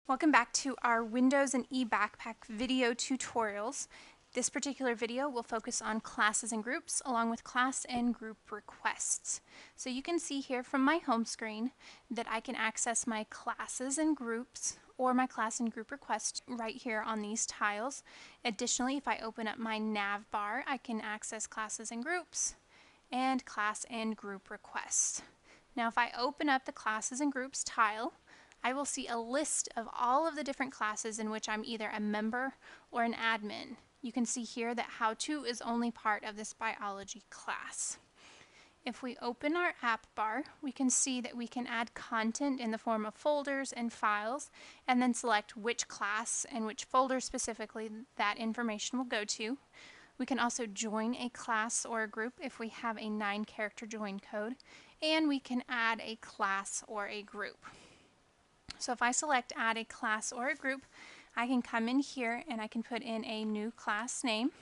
Welcome back to our Windows and eBackpack video tutorials. This particular video will focus on classes and groups along with class and group requests. So you can see here from my home screen that I can access my classes and groups or my class and group requests right here on these tiles. Additionally, if I open up my nav bar, I can access classes and groups and class and group requests. Now if I open up the classes and groups tile, I will see a list of all of the different classes in which I'm either a member or an admin. You can see here that How To is only part of this biology class. If we open our app bar, we can see that we can add content in the form of folders and files, and then select which class and which folder specifically that information will go to. We can also join a class or a group if we have a 9-character join code, and we can add a class or a group. So if I select add a class or a group, I can come in here and I can put in a new class name.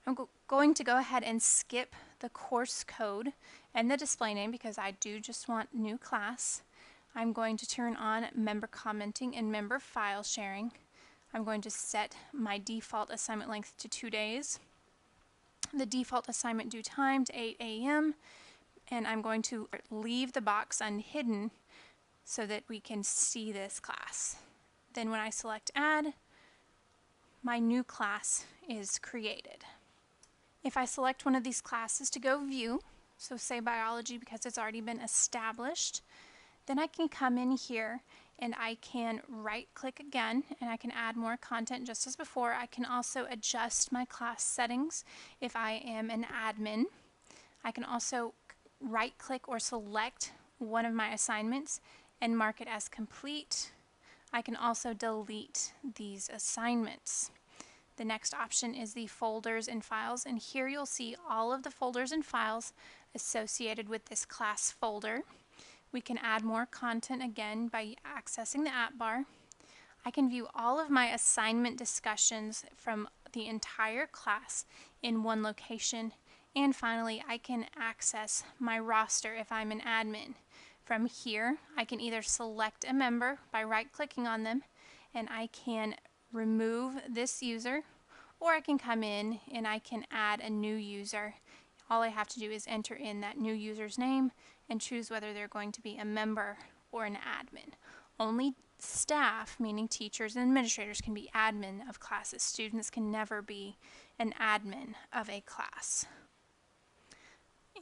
I'm going to go ahead and skip the course code and the display name because I do just want new class. I'm going to turn on member commenting and member file sharing. I'm going to set my default assignment length to 2 days, the default assignment due time to 8 a.m., and I'm going to leave the box unhidden so that we can see this class. Then when I select add, my new class is created. If I select one of these classes to go view, so say biology because it's already been established, then I can come in here and I can right click again and I can add more content just as before. I can also adjust my class settings if I am an admin. I can also right click or select one of my assignments and mark it as complete. I can also delete these assignments. The next option is the folders and files, and here you'll see all of the folders and files associated with this class folder. We can add more content again by accessing the app bar. I can view all of my assignment discussions from the entire class in one location, and finally I can access my roster if I'm an admin. From here, I can either select a member by right-clicking on them, and I can remove this user, or I can come in and I can add a new user. All I have to do is enter in that new user's name and choose whether they're going to be a member or an admin. Only staff, meaning teachers and administrators, can be admin of classes. Students can never be an admin of a class.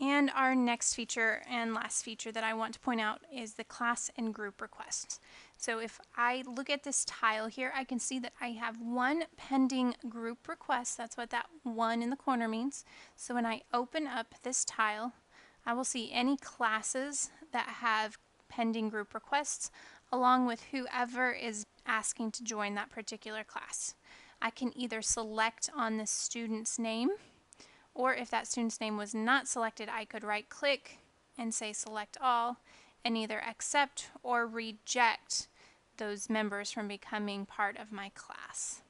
And our next feature and last feature that I want to point out is the class and group requests. So if I look at this tile here, I can see that I have one pending group request. That's what that one in the corner means. So when I open up this tile, I will see any classes that have pending group requests along with whoever is asking to join that particular class. I can either select on the student's name, or if that student's name was not selected, I could right click and say select all and either accept or reject those members from becoming part of my class.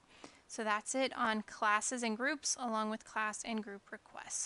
So that's it on classes and groups along with class and group requests.